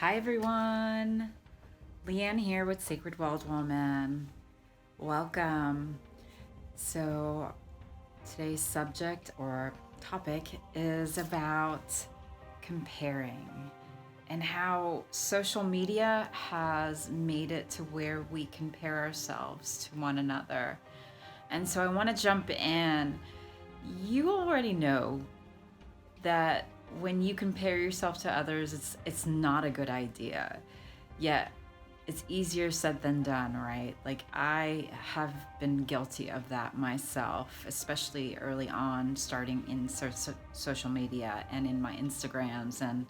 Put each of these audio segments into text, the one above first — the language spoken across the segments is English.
Hi everyone, Leanne here with Sacred Wild Woman. Welcome. So today's subject or topic is about comparing and how social media has made it to where we compare ourselves to one another. And so I want to jump in. You already know that when you compare yourself to others, it's not a good idea. Yet it's easier said than done, right? Like I have been guilty of that myself, especially early on, starting in social media and in my Instagrams and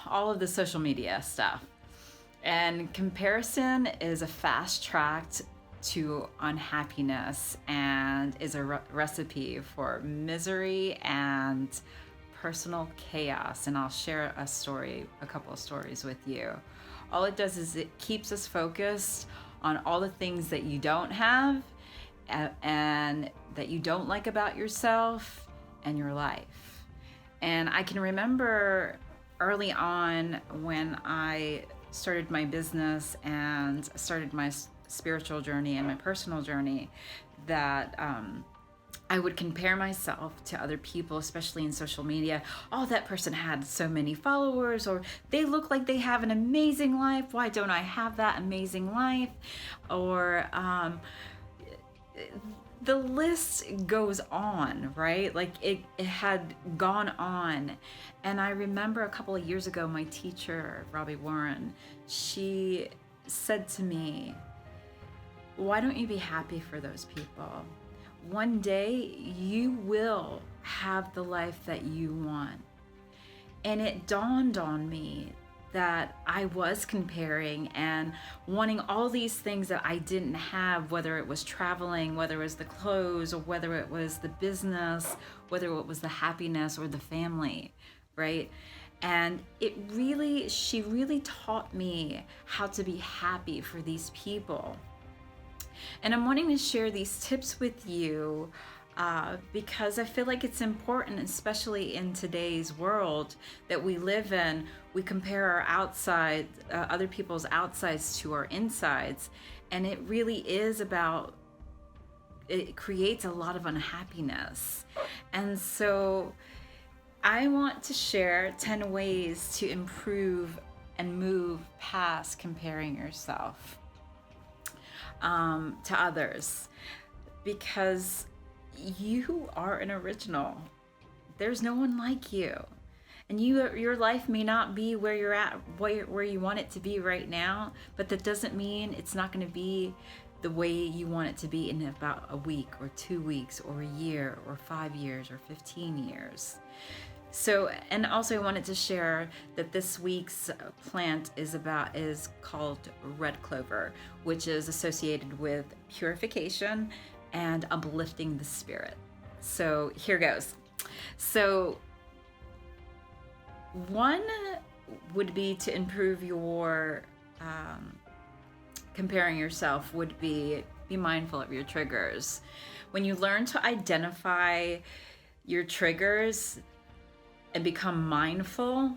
all of the social media stuff. And comparison is a fast track to unhappiness and is a recipe for misery and personal chaos. And I'll share a couple of stories with you. All it does is it keeps us focused on all the things that you don't have and that you don't like about yourself and your life. And I can remember early on when I started my business and started my spiritual journey and my personal journey that I would compare myself to other people, especially in social media. Oh, that person had so many followers, or they look like they have an amazing life. Why don't I have that amazing life? Or the list goes on, right? Like it had gone on. And I remember a couple of years ago, my teacher, Robbie Warren, she said to me, why don't you be happy for those people? One day you will have the life that you want. And it dawned on me that I was comparing and wanting all these things that I didn't have, whether it was traveling, whether it was the clothes, or whether it was the business, whether it was the happiness or the family, right? And she really taught me how to be happy for these people. And I'm wanting to share these tips with you because I feel like it's important, especially in today's world that we live in. We compare our outside, other people's outsides to our insides, and it really is about, it creates a lot of unhappiness. And so I want to share 10 ways to improve and move past comparing yourself to others, because you are an original. There's no one like you, and your life may not be where you're at, where you want it to be right now, but that doesn't mean it's not going to be the way you want it to be in about a week or 2 weeks or a year or 5 years or 15 years. So, and also I wanted to share that this week's plant is called red clover, which is associated with purification and uplifting the spirit. So here goes. So one would be to improve your comparing yourself would be mindful of your triggers. When you learn to identify your triggers and become mindful,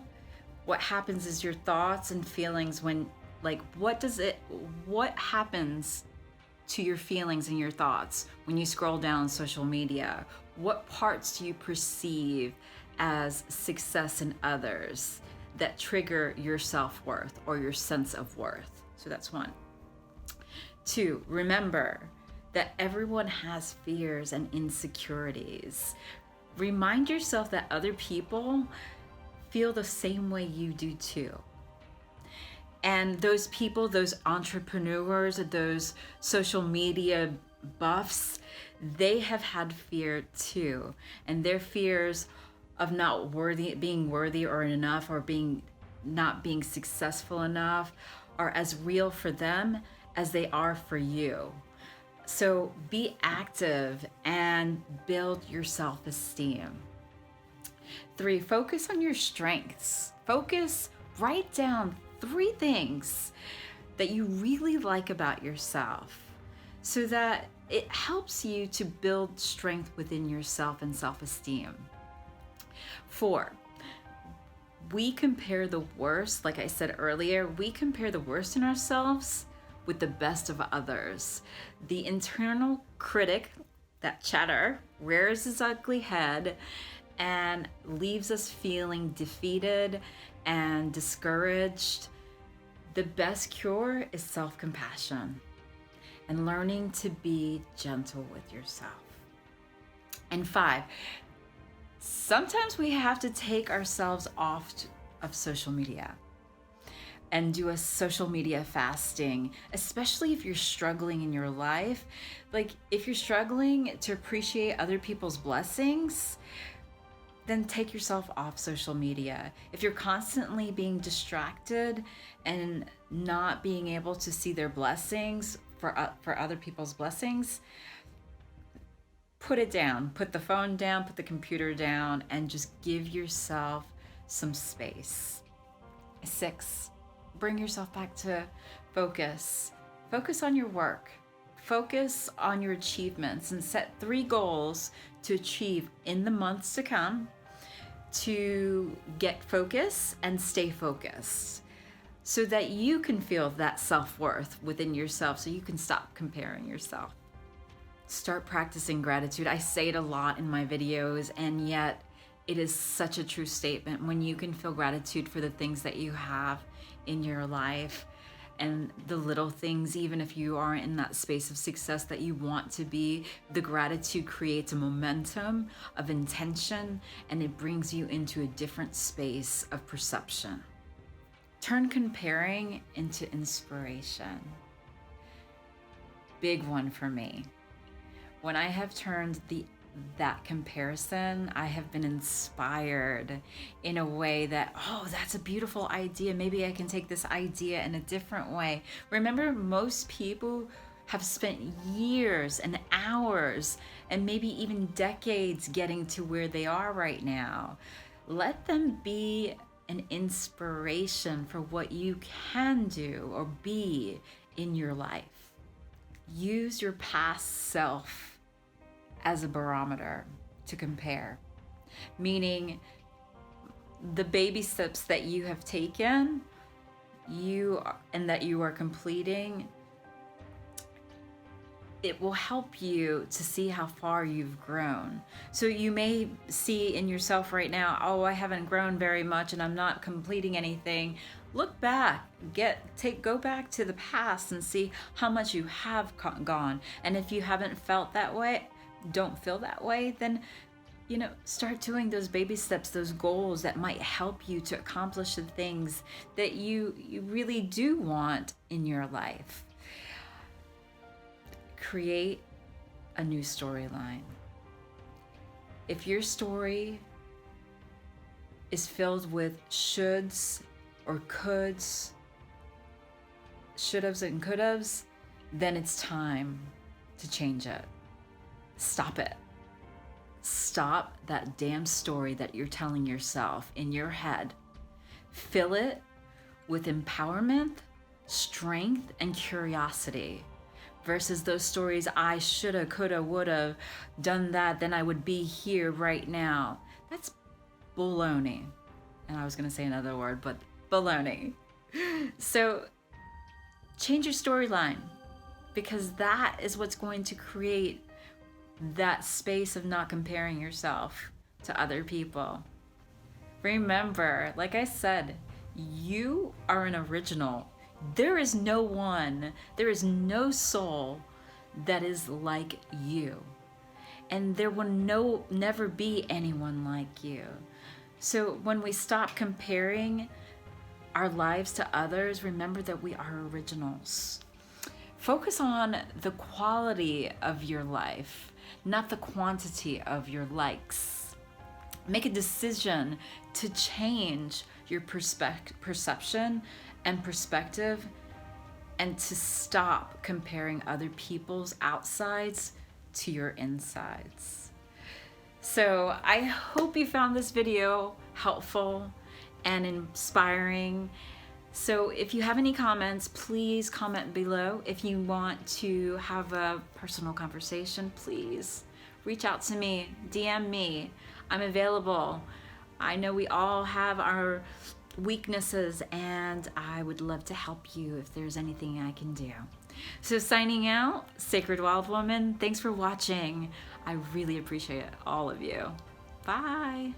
what happens is your thoughts and feelings what happens to your feelings and your thoughts when you scroll down social media? What parts do you perceive as success in others that trigger your self-worth or your sense of worth? So that's one. Two, remember that everyone has fears and insecurities. Remind yourself that other people feel the same way you do too. And those people, those entrepreneurs, those social media buffs, they have had fear too. And their fears of not being worthy or enough, or not being successful enough, are as real for them as they are for you. So be active and build your self-esteem. Three, focus on your strengths. Write down 3 things that you really like about yourself so that it helps you to build strength within yourself and self-esteem. 4, we compare the worst, like I said earlier, we compare the worst in ourselves with the best of others. The internal critic, that chatter, rears his ugly head and leaves us feeling defeated and discouraged. The best cure is self-compassion and learning to be gentle with yourself. And 5, sometimes we have to take ourselves off of social media and do a social media fasting, especially if you're struggling in your life. Like, if you're struggling to appreciate other people's blessings, then take yourself off social media. If you're constantly being distracted and not being able to see their blessings for other people's blessings, put it down. Put the phone down, put the computer down, and just give yourself some space. 6, bring yourself back to focus. Focus on your work. Focus on your achievements and set 3 goals to achieve in the months to come to get focus and stay focused so that you can feel that self-worth within yourself, so you can stop comparing yourself. Start practicing gratitude. I say it a lot in my videos, and yet it is such a true statement. When you can feel gratitude for the things that you have in your life and the little things, even if you aren't in that space of success that you want to be, the gratitude creates a momentum of intention, and it brings you into a different space of perception. Turn comparing into inspiration. Big one for me. When I have turned that comparison, I have been inspired in a way that, oh, that's a beautiful idea. Maybe I can take this idea in a different way. Remember, most people have spent years and hours and maybe even decades getting to where they are right now. Let them be an inspiration for what you can do or be in your life. Use your past self as a barometer to compare, meaning the baby steps that you have taken, and that you are completing, it will help you to see how far you've grown. So you may see in yourself right now, oh, I haven't grown very much and I'm not completing anything. Look back, go back to the past and see how much you have gone. And if you haven't felt that way, don't feel that way, then start doing those baby steps, those goals that might help you to accomplish the things that you really do want in your life. Create a new storyline. If your story is filled with shoulds or coulds, should-haves and could-haves, then it's time to change it. Stop it. Stop that damn story that you're telling yourself in your head. Fill it with empowerment, strength, and curiosity versus those stories, I shoulda, coulda, woulda done that, then I would be here right now. That's baloney. And I was gonna say another word, but baloney. So change your storyline, because that is what's going to create that space of not comparing yourself to other people. Remember, like I said, you are an original. There is no soul that is like you. And there will never be anyone like you. So when we stop comparing our lives to others, remember that we are originals. Focus on the quality of your life, not the quantity of your likes. Make a decision to change your perception and perspective, and to stop comparing other people's outsides to your insides. So I hope you found this video helpful and inspiring. So if you have any comments, please comment below. If you want to have a personal conversation, please reach out to me, DM me. I'm available I know we all have our weaknesses, and I would love to help you if there's anything I can do. So signing out, Sacred Wild Woman, thanks for watching. I really appreciate all of you. Bye.